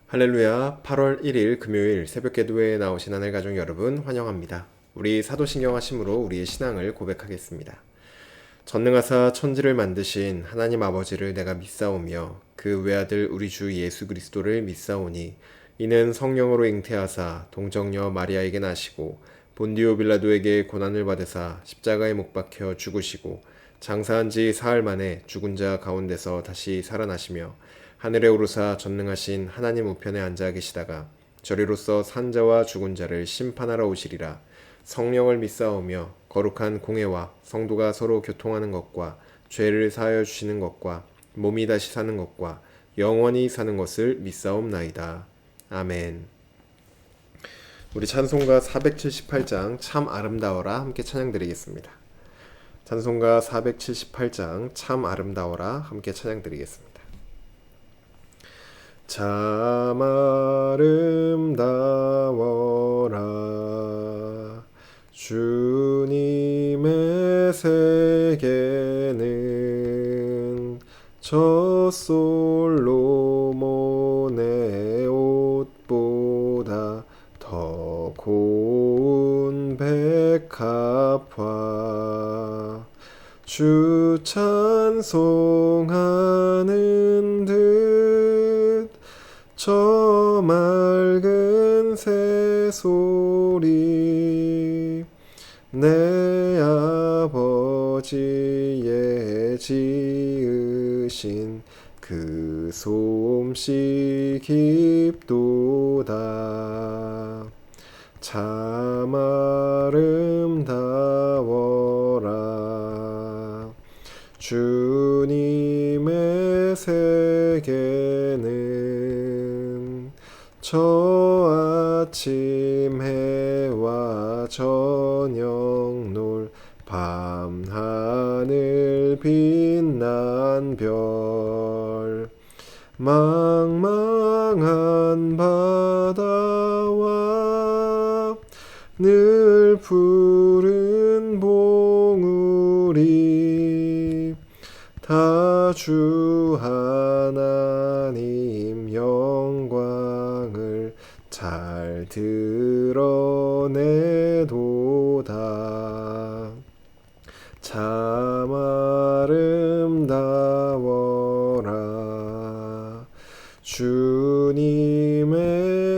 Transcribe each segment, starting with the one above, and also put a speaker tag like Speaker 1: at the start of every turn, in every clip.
Speaker 1: 할렐루야. 8월 1일 금요일 새벽 기도회에 나오신 하늘 가족 여러분 환영합니다. 우리 사도신경 하심으로 우리의 신앙을 고백하겠습니다. 전능하사 천지를 만드신 하나님 아버지를 내가 믿사오며 그 외아들 우리 주 예수 그리스도를 믿사오니 이는 성령으로 잉태하사 동정녀 마리아에게 나시고 본디오 빌라도에게 고난을 받으사 십자가에 못 박혀 죽으시고 장사한 지 사흘 만에 죽은 자 가운데서 다시 살아나시며 하늘에 오르사 전능하신 하나님 우편에 앉아 계시다가 저리로서 산자와 죽은 자를 심판하러 오시리라. 성령을 믿사오며 거룩한 공회와 성도가 서로 교통하는 것과 죄를 사하여 주시는 것과 몸이 다시 사는 것과 영원히 사는 것을 믿사옵나이다. 아멘. 우리 찬송가 478장 참 아름다워라 함께 찬양드리겠습니다. 찬송가 478장 참 아름다워라 함께 찬양드리겠습니다. 참 아름다워라 주님의 세계는 젖솔로몬의 옷보다 더 고운 백합화 주 찬송하는 듯 저 맑은 새소리 내 아버지의 지으신 그 솜씨 깊도다. 참 아름다워라 주님의 세계는 저 아침 해와 저녁 놀 밤하늘 빛난 별 망망한 바다와 늘 푸른 봉우리 다 주 하나님 영광을 잘 드러내도다. 참 아름다워라 주님의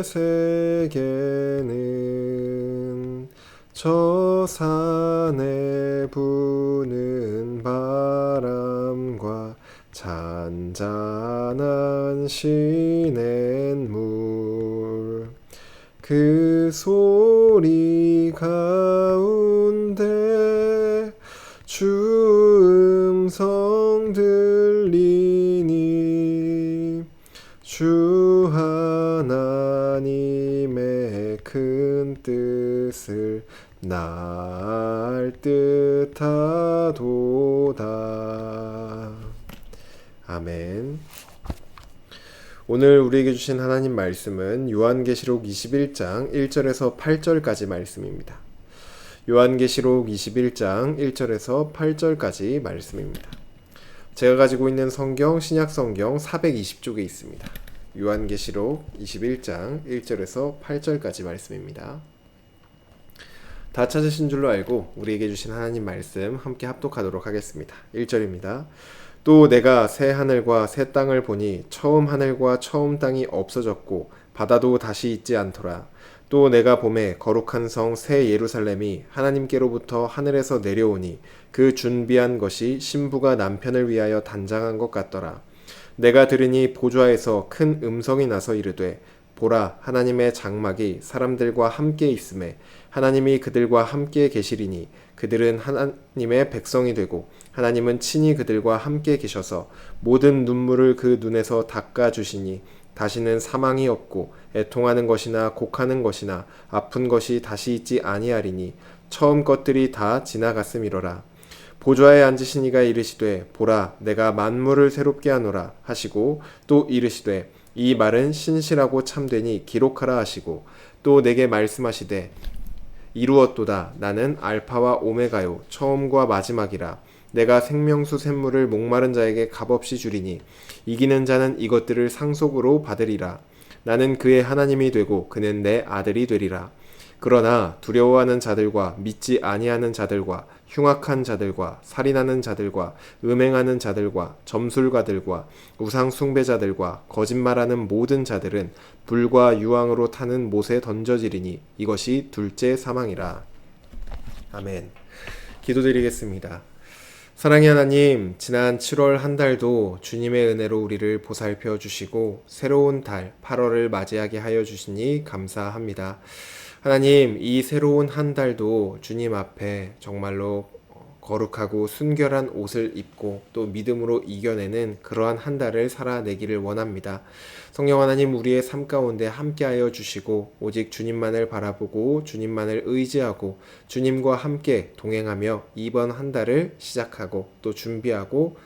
Speaker 1: 세계는 저 산에 부는 바람과 잔잔한 시냇물 그 소리 가운데 주 음성 들리니 주 하나님의 큰 뜻을 날 듯하도다. 아멘. 오늘 우리에게 주신 하나님 말씀은 요한계시록 21장 1절에서 8절까지 말씀입니다. 요한계시록 21장 1절에서 8절까지 말씀입니다. 제가 가지고 있는 성경 신약성경 420쪽에 있습니다. 요한계시록 21장 1절에서 8절까지 말씀입니다. 다 찾으신 줄로 알고 우리에게 주신 하나님 말씀 함께 합독하도록 하겠습니다. 1절입니다. 또 내가 새 하늘과 새 땅을 보니 처음 하늘과 처음 땅이 없어졌고 바다도 다시 있지 않더라. 또 내가 보매 거룩한 성 새 예루살렘이 하나님께로부터 하늘에서 내려오니 그 준비한 것이 신부가 남편을 위하여 단장한 것 같더라. 내가 들으니 보좌에서 큰 음성이 나서 이르되 보라 하나님의 장막이 사람들과 함께 있음에 하나님이 그들과 함께 계시리니 그들은 하나님의 백성이 되고 하나님은 친히 그들과 함께 계셔서 모든 눈물을 그 눈에서 닦아주시니 다시는 사망이 없고 애통하는 것이나 곡하는 것이나 아픈 것이 다시 있지 아니하리니 처음 것들이 다 지나갔음이로라. 보좌에 앉으신 이가 이르시되 보라 내가 만물을 새롭게 하노라 하시고 또 이르시되 이 말은 신실하고 참되니 기록하라 하시고 또 내게 말씀하시되 이루었도다. 나는 알파와 오메가요 처음과 마지막이라. 내가 생명수 샘물을 목마른 자에게 값없이 주리니 이기는 자는 이것들을 상속으로 받으리라. 나는 그의 하나님이 되고 그는 내 아들이 되리라. 그러나 두려워하는 자들과 믿지 아니하는 자들과 흉악한 자들과 살인하는 자들과 음행하는 자들과 점술가들과 우상 숭배자들과 거짓말하는 모든 자들은 불과 유황으로 타는 못에 던져지리니 이것이 둘째 사망이라. 아멘. 기도드리겠습니다. 사랑의 하나님, 지난 7월 한 달도 주님의 은혜로 우리를 보살펴 주시고 새로운 달 8월을 맞이하게 하여 주시니 감사합니다. 하나님, 이 새로운 한 달도 주님 앞에 정말로 거룩하고 순결한 옷을 입고 또 믿음으로 이겨내는 그러한 한 달을 살아내기를 원합니다. 성령 하나님, 우리의 삶 가운데 함께하여 주시고 오직 주님만을 바라보고 주님만을 의지하고 주님과 함께 동행하며 이번 한 달을 시작하고 또 준비하고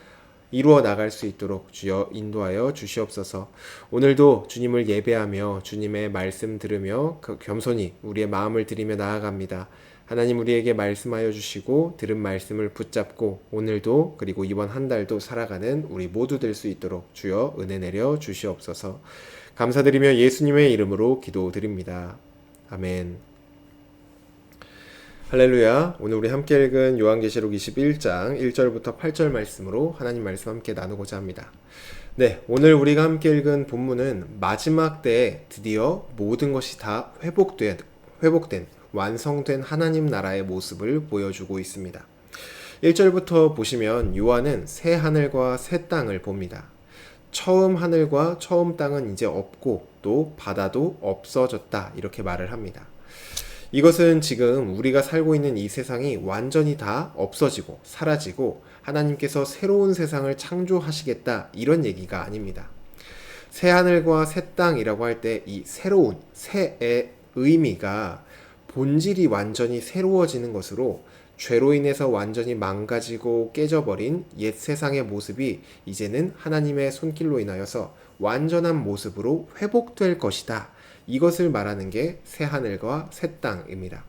Speaker 1: 이루어 나갈 수 있도록 주여 인도하여 주시옵소서. 오늘도 주님을 예배하며 주님의 말씀 들으며 겸손히 우리의 마음을 드리며 나아갑니다. 하나님, 우리에게 말씀하여 주시고 들은 말씀을 붙잡고 오늘도 그리고 이번 한 달도 살아가는 우리 모두 될 수 있도록 주여 은혜 내려 주시옵소서. 감사드리며 예수님의 이름으로 기도드립니다. 아멘. 할렐루야. 오늘 우리 함께 읽은 요한계시록 21장 1절부터 8절 말씀으로 하나님 말씀 함께 나누고자 합니다. 네, 오늘 우리가 함께 읽은 본문은 마지막 때에 드디어 모든 것이 다 회복된 완성된 하나님 나라의 모습을 보여주고 있습니다. 1절부터 보시면 요한은 새 하늘과 새 땅을 봅니다. 처음 하늘과 처음 땅은 이제 없고 또 바다도 없어졌다, 이렇게 말을 합니다. 이것은 지금 우리가 살고 있는 이 세상이 완전히 다 없어지고 사라지고 하나님께서 새로운 세상을 창조하시겠다, 이런 얘기가 아닙니다. 새 하늘과 새 땅이라고 할 때 이 새로운, 새의 의미가 본질이 완전히 새로워지는 것으로 죄로 인해서 완전히 망가지고 깨져버린 옛 세상의 모습이 이제는 하나님의 손길로 인하여서 완전한 모습으로 회복될 것이다. 이것을 말하는 게 새 하늘과 새 땅입니다.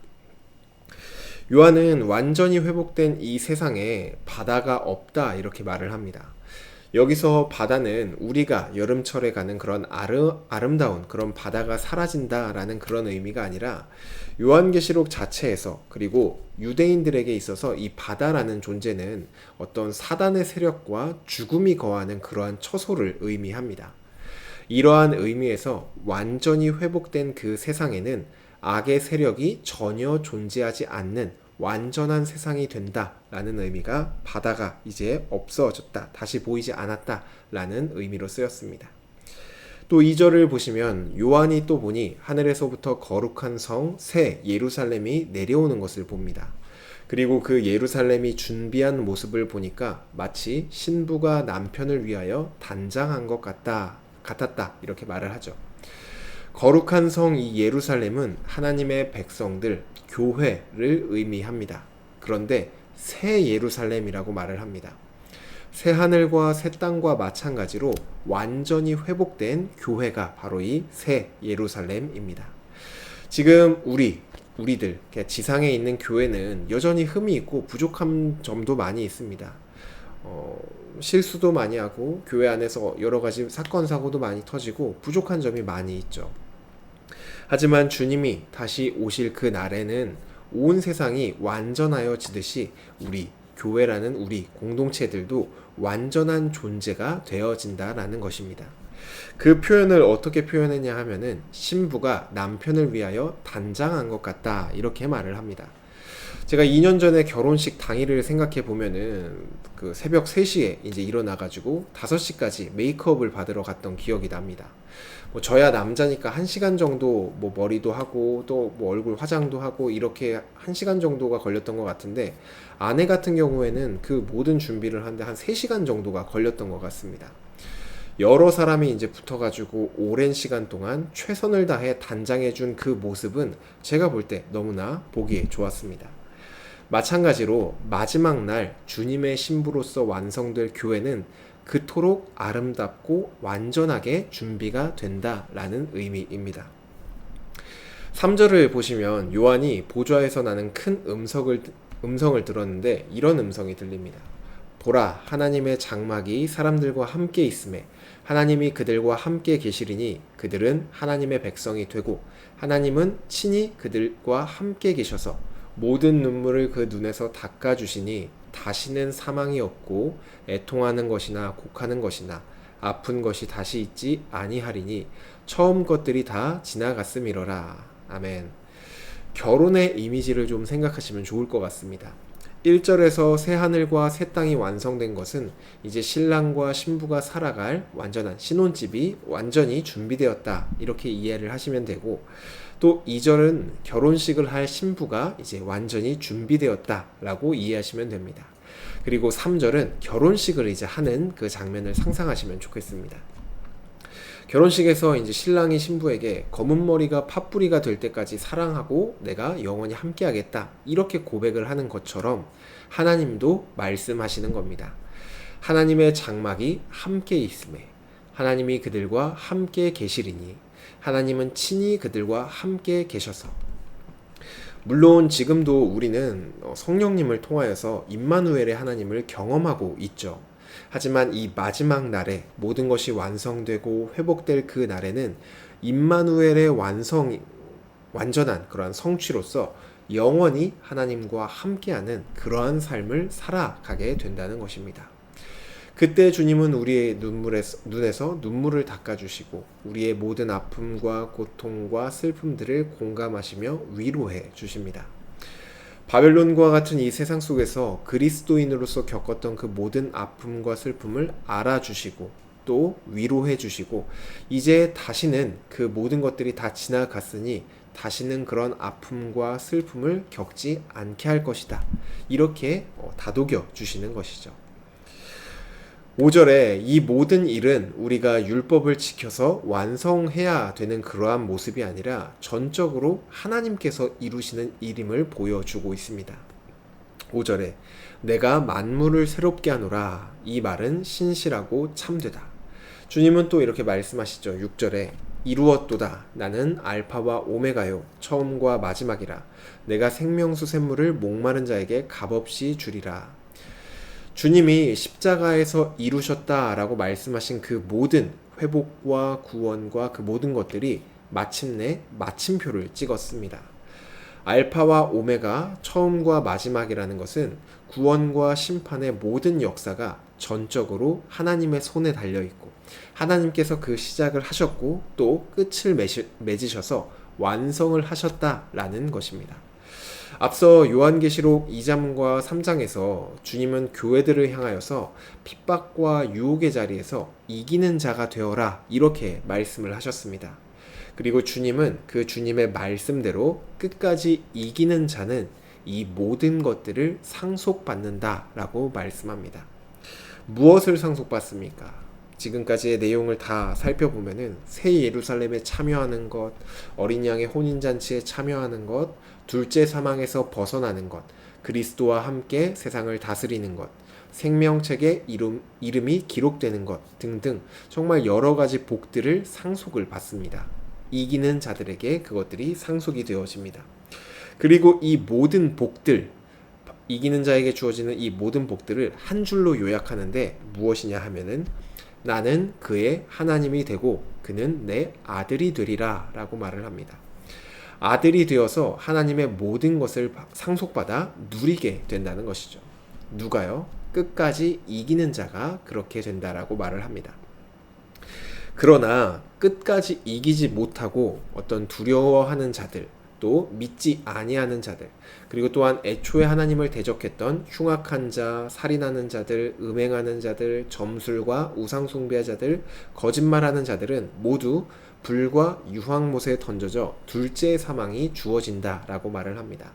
Speaker 1: 요한은 완전히 회복된 이 세상에 바다가 없다, 이렇게 말을 합니다. 여기서 바다는 우리가 여름철에 가는 그런 아름다운 그런 바다가 사라진다라는 그런 의미가 아니라 요한계시록 자체에서 그리고 유대인들에게 있어서 이 바다라는 존재는 어떤 사단의 세력과 죽음이 거하는 그러한 처소를 의미합니다. 이러한 의미에서 완전히 회복된 그 세상에는 악의 세력이 전혀 존재하지 않는 완전한 세상이 된다라는 의미가 바다가 이제 없어졌다, 다시 보이지 않았다라는 의미로 쓰였습니다. 또 2절을 보시면 요한이 또 보니 하늘에서부터 거룩한 성 새 예루살렘이 내려오는 것을 봅니다. 그리고 그 예루살렘이 준비한 모습을 보니까 마치 신부가 남편을 위하여 단장한 것 같았다, 이렇게 말을 하죠. 거룩한 성 이 예루살렘은 하나님의 백성들, 교회를 의미합니다. 그런데 새 예루살렘이라고 말을 합니다. 새 하늘과 새 땅과 마찬가지로 완전히 회복된 교회가 바로 이 새 예루살렘입니다. 지금 우리들 지상에 있는 교회는 여전히 흠이 있고 부족한 점도 많이 있습니다. 실수도 많이 하고 교회 안에서 여러 가지 사건 사고도 많이 터지고 부족한 점이 많이 있죠. 하지만 주님이 다시 오실 그 날에는 온 세상이 완전하여지듯이 우리 교회라는 우리 공동체들도 완전한 존재가 되어진다라는 것입니다. 그 표현을 어떻게 표현했냐 하면은 신부가 남편을 위하여 단장한 것 같다, 이렇게 말을 합니다. 제가 2년 전에 결혼식 당일을 생각해 보면은 그 새벽 3시에 이제 일어나가지고 5시까지 메이크업을 받으러 갔던 기억이 납니다. 저야 남자니까 1시간 정도 머리도 하고 또 얼굴 화장도 하고 이렇게 1시간 정도가 걸렸던 것 같은데, 아내 같은 경우에는 그 모든 준비를 하는데 한 3시간 정도가 걸렸던 것 같습니다. 여러 사람이 이제 붙어가지고 오랜 시간 동안 최선을 다해 단장해준 그 모습은 제가 볼 때 너무나 보기 좋았습니다. 마찬가지로 마지막 날 주님의 신부로서 완성될 교회는 그토록 아름답고 완전하게 준비가 된다라는 의미입니다. 3절을 보시면 요한이 보좌에서 나는 큰 음성을 들었는데 이런 음성이 들립니다. 보라, 하나님의 장막이 사람들과 함께 있음에 하나님이 그들과 함께 계시리니 그들은 하나님의 백성이 되고 하나님은 친히 그들과 함께 계셔서 모든 눈물을 그 눈에서 닦아주시니 다시는 사망이 없고 애통하는 것이나 곡하는 것이나 아픈 것이 다시 있지 아니하리니 처음 것들이 다 지나갔음이러라. 아멘. 결혼의 이미지를 좀 생각하시면 좋을 것 같습니다. 1절에서 새 하늘과 새 땅이 완성된 것은 이제 신랑과 신부가 살아갈 완전한 신혼집이 완전히 준비되었다, 이렇게 이해를 하시면 되고, 또 2절은 결혼식을 할 신부가 이제 완전히 준비되었다 라고 이해하시면 됩니다. 그리고 3절은 결혼식을 이제 하는 그 장면을 상상하시면 좋겠습니다. 결혼식에서 이제 신랑이 신부에게 검은 머리가 팥뿌리가 될 때까지 사랑하고 내가 영원히 함께하겠다, 이렇게 고백을 하는 것처럼 하나님도 말씀하시는 겁니다. 하나님의 장막이 함께 있음에 하나님이 그들과 함께 계시리니 하나님은 친히 그들과 함께 계셔서. 물론 지금도 우리는 성령님을 통하여서 임마누엘의 하나님을 경험하고 있죠. 하지만 이 마지막 날에 모든 것이 완성되고 회복될 그 날에는 임마누엘의 완전한 그러한 성취로서 영원히 하나님과 함께하는 그러한 삶을 살아가게 된다는 것입니다. 그때 주님은 우리의 눈에서 눈물을 닦아주시고 우리의 모든 아픔과 고통과 슬픔들을 공감하시며 위로해 주십니다. 바벨론과 같은 이 세상 속에서 그리스도인으로서 겪었던 그 모든 아픔과 슬픔을 알아주시고 또 위로해 주시고, 이제 다시는 그 모든 것들이 다 지나갔으니 다시는 그런 아픔과 슬픔을 겪지 않게 할 것이다, 이렇게 다독여 주시는 것이죠. 5절에 이 모든 일은 우리가 율법을 지켜서 완성해야 되는 그러한 모습이 아니라 전적으로 하나님께서 이루시는 일임을 보여주고 있습니다. 5절에 내가 만물을 새롭게 하노라, 이 말은 신실하고 참되다. 주님은 또 이렇게 말씀하시죠. 6절에 이루었도다, 나는 알파와 오메가요 처음과 마지막이라, 내가 생명수 샘물을 목마른 자에게 값없이 주리라. 주님이 십자가에서 이루셨다라고 말씀하신 그 모든 회복과 구원과 그 모든 것들이 마침내 마침표를 찍었습니다. 알파와 오메가, 처음과 마지막이라는 것은 구원과 심판의 모든 역사가 전적으로 하나님의 손에 달려있고 하나님께서 그 시작을 하셨고 또 끝을 맺으셔서 완성을 하셨다라는 것입니다. 앞서 요한계시록 2장과 3장에서 주님은 교회들을 향하여서 핍박과 유혹의 자리에서 이기는 자가 되어라, 이렇게 말씀을 하셨습니다. 그리고 주님은 그 주님의 말씀대로 끝까지 이기는 자는 이 모든 것들을 상속받는다 라고 말씀합니다. 무엇을 상속받습니까? 지금까지의 내용을 다 살펴보면은 새 예루살렘에 참여하는 것, 어린 양의 혼인잔치에 참여하는 것, 둘째 사망에서 벗어나는 것, 그리스도와 함께 세상을 다스리는 것, 생명책에 이름이 기록되는 것 등등 정말 여러 가지 복들을 상속을 받습니다. 이기는 자들에게 그것들이 상속이 되어집니다. 그리고 이 모든 복들, 이기는 자에게 주어지는 이 모든 복들을 한 줄로 요약하는데 무엇이냐 하면은 나는 그의 하나님이 되고 그는 내 아들이 되리라 라고 말을 합니다. 아들이 되어서 하나님의 모든 것을 상속받아 누리게 된다는 것이죠. 누가요? 끝까지 이기는 자가 그렇게 된다라고 말을 합니다. 그러나 끝까지 이기지 못하고 어떤 두려워하는 자들, 또 믿지 아니하는 자들, 그리고 또한 애초에 하나님을 대적했던 흉악한 자, 살인하는 자들, 음행하는 자들, 점술과 우상 숭배한 자들, 거짓말하는 자들은 모두 불과 유황못에 던져져 둘째 사망이 주어진다라고 말을 합니다.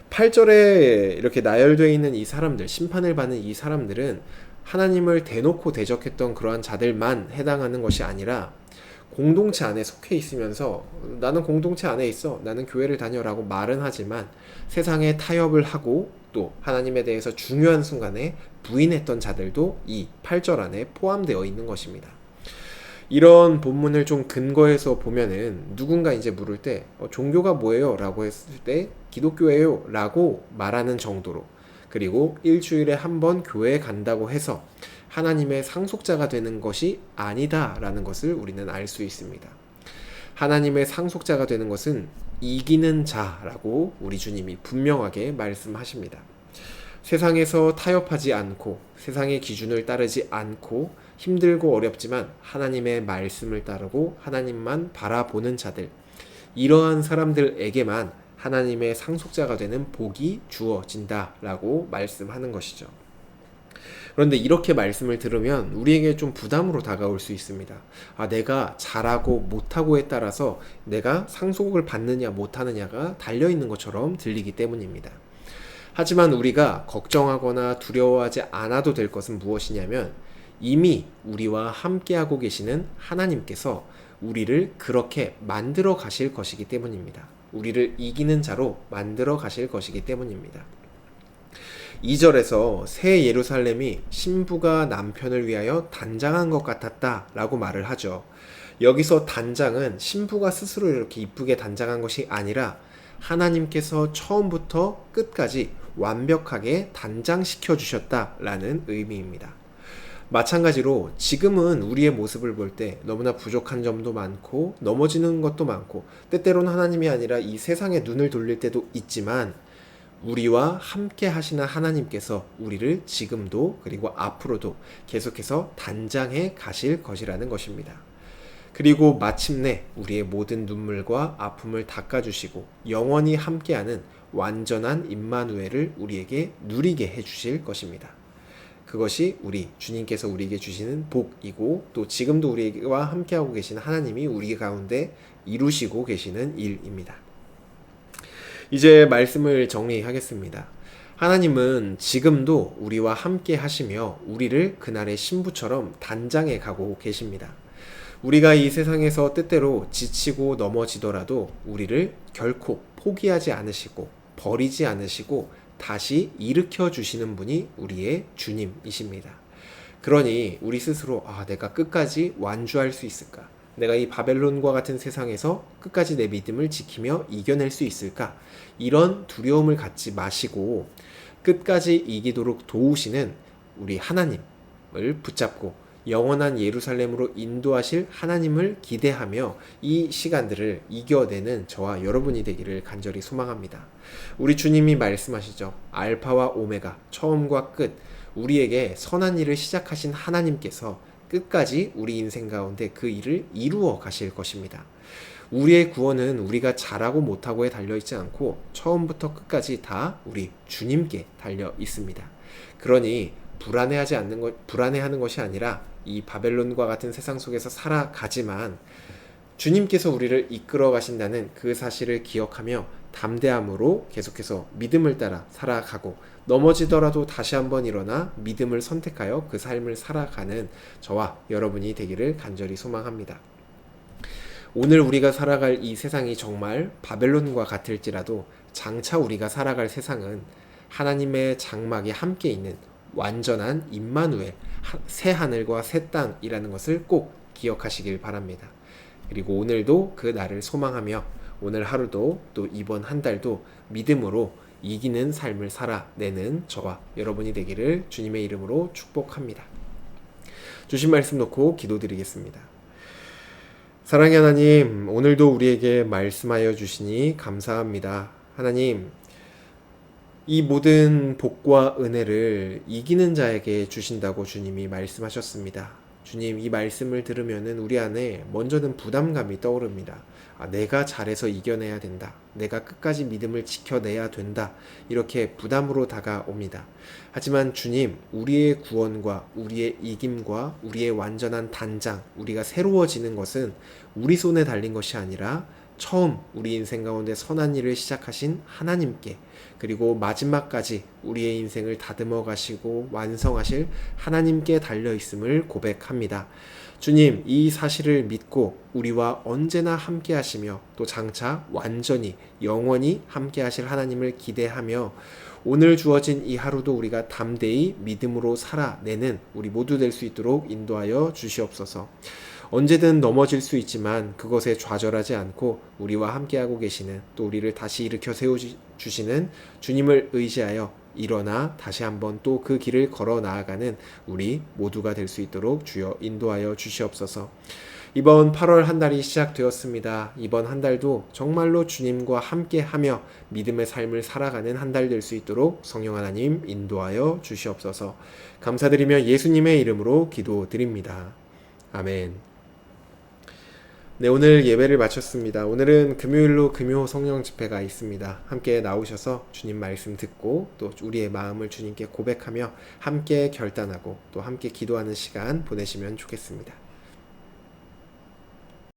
Speaker 1: 8절에 이렇게 나열되어 있는 이 사람들, 심판을 받는 이 사람들은 하나님을 대놓고 대적했던 그러한 자들만 해당하는 것이 아니라 공동체 안에 속해 있으면서 나는 공동체 안에 있어, 나는 교회를 다녀라고 말은 하지만 세상에 타협을 하고 또 하나님에 대해서 중요한 순간에 부인했던 자들도 이 8절 안에 포함되어 있는 것입니다. 이런 본문을 좀 근거해서 보면은 누군가 이제 물을 때 종교가 뭐예요? 라고 했을 때 기독교예요? 라고 말하는 정도로, 그리고 일주일에 한 번 교회에 간다고 해서 하나님의 상속자가 되는 것이 아니다라는 것을 우리는 알 수 있습니다. 하나님의 상속자가 되는 것은 이기는 자라고 우리 주님이 분명하게 말씀하십니다. 세상에서 타협하지 않고 세상의 기준을 따르지 않고 힘들고 어렵지만 하나님의 말씀을 따르고 하나님만 바라보는 자들, 이러한 사람들에게만 하나님의 상속자가 되는 복이 주어진다라고 말씀하는 것이죠. 그런데 이렇게 말씀을 들으면 우리에게 좀 부담으로 다가올 수 있습니다. 내가 잘하고 못하고에 따라서 내가 상속을 받느냐 못하느냐가 달려있는 것처럼 들리기 때문입니다. 하지만 우리가 걱정하거나 두려워하지 않아도 될 것은 무엇이냐면 이미 우리와 함께하고 계시는 하나님께서 우리를 그렇게 만들어 가실 것이기 때문입니다. 우리를 이기는 자로 만들어 가실 것이기 때문입니다. 2절에서 새 예루살렘이 신부가 남편을 위하여 단장한 것 같았다 라고 말을 하죠. 여기서 단장은 신부가 스스로 이렇게 이쁘게 단장한 것이 아니라 하나님께서 처음부터 끝까지 완벽하게 단장시켜 주셨다라는 의미입니다. 마찬가지로 지금은 우리의 모습을 볼 때 너무나 부족한 점도 많고 넘어지는 것도 많고 때때로는 하나님이 아니라 이 세상에 눈을 돌릴 때도 있지만 우리와 함께 하시는 하나님께서 우리를 지금도 그리고 앞으로도 계속해서 단장해 가실 것이라는 것입니다. 그리고 마침내 우리의 모든 눈물과 아픔을 닦아주시고 영원히 함께하는 완전한 임마누엘을 우리에게 누리게 해주실 것입니다. 그것이 우리 주님께서 우리에게 주시는 복이고 또 지금도 우리와 함께하고 계신 하나님이 우리 가운데 이루시고 계시는 일입니다. 이제 말씀을 정리하겠습니다. 하나님은 지금도 우리와 함께 하시며 우리를 그날의 신부처럼 단장해 가고 계십니다. 우리가 이 세상에서 때때로 지치고 넘어지더라도 우리를 결코 포기하지 않으시고 버리지 않으시고 다시 일으켜 주시는 분이 우리의 주님이십니다. 그러니 우리 스스로 내가 끝까지 완주할 수 있을까? 내가 이 바벨론과 같은 세상에서 끝까지 내 믿음을 지키며 이겨낼 수 있을까? 이런 두려움을 갖지 마시고 끝까지 이기도록 도우시는 우리 하나님을 붙잡고 영원한 예루살렘으로 인도하실 하나님을 기대하며 이 시간들을 이겨내는 저와 여러분이 되기를 간절히 소망합니다. 우리 주님이 말씀하시죠. 알파와 오메가, 처음과 끝, 우리에게 선한 일을 시작하신 하나님께서 끝까지 우리 인생 가운데 그 일을 이루어 가실 것입니다. 우리의 구원은 우리가 잘하고 못하고에 달려있지 않고 처음부터 끝까지 다 우리 주님께 달려 있습니다. 그러니 불안해하는 것이 아니라 이 바벨론과 같은 세상 속에서 살아가지만 주님께서 우리를 이끌어 가신다는 그 사실을 기억하며 담대함으로 계속해서 믿음을 따라 살아가고 넘어지더라도 다시 한번 일어나 믿음을 선택하여 그 삶을 살아가는 저와 여러분이 되기를 간절히 소망합니다. 오늘 우리가 살아갈 이 세상이 정말 바벨론과 같을지라도 장차 우리가 살아갈 세상은 하나님의 장막이 함께 있는 완전한 임마누엘, 새 하늘과 새 땅이라는 것을 꼭 기억하시길 바랍니다. 그리고 오늘도 그 날을 소망하며 오늘 하루도 또 이번 한 달도 믿음으로 이기는 삶을 살아내는 저와 여러분이 되기를 주님의 이름으로 축복합니다. 주신 말씀 놓고 기도드리겠습니다. 사랑의 하나님, 오늘도 우리에게 말씀하여 주시니 감사합니다. 하나님, 이 모든 복과 은혜를 이기는 자에게 주신다고 주님이 말씀하셨습니다. 주님, 이 말씀을 들으면은 우리 안에 먼저는 부담감이 떠오릅니다. 내가 잘해서 이겨내야 된다. 내가 끝까지 믿음을 지켜내야 된다. 이렇게 부담으로 다가옵니다. 하지만 주님, 우리의 구원과 우리의 이김과 우리의 완전한 단장, 우리가 새로워지는 것은 우리 손에 달린 것이 아니라 처음 우리 인생 가운데 선한 일을 시작하신 하나님께, 그리고 마지막까지 우리의 인생을 다듬어 가시고 완성하실 하나님께 달려 있음을 고백합니다. 주님, 이 사실을 믿고 우리와 언제나 함께 하시며 또 장차 완전히 영원히 함께 하실 하나님을 기대하며 오늘 주어진 이 하루도 우리가 담대히 믿음으로 살아내는 우리 모두 될 수 있도록 인도하여 주시옵소서. 언제든 넘어질 수 있지만 그것에 좌절하지 않고 우리와 함께하고 계시는, 또 우리를 다시 일으켜 세워주시는 주님을 의지하여 일어나 다시 한번 또 그 길을 걸어 나아가는 우리 모두가 될 수 있도록 주여 인도하여 주시옵소서. 이번 8월 한 달이 시작되었습니다. 이번 한 달도 정말로 주님과 함께 하며 믿음의 삶을 살아가는 한 달 될 수 있도록 성령 하나님 인도하여 주시옵소서. 감사드리며 예수님의 이름으로 기도드립니다. 아멘. 네, 오늘 예배를 마쳤습니다. 오늘은 금요일로 금요 성령 집회가 있습니다. 함께 나오셔서 주님 말씀 듣고 또 우리의 마음을 주님께 고백하며 함께 결단하고 또 함께 기도하는 시간 보내시면 좋겠습니다.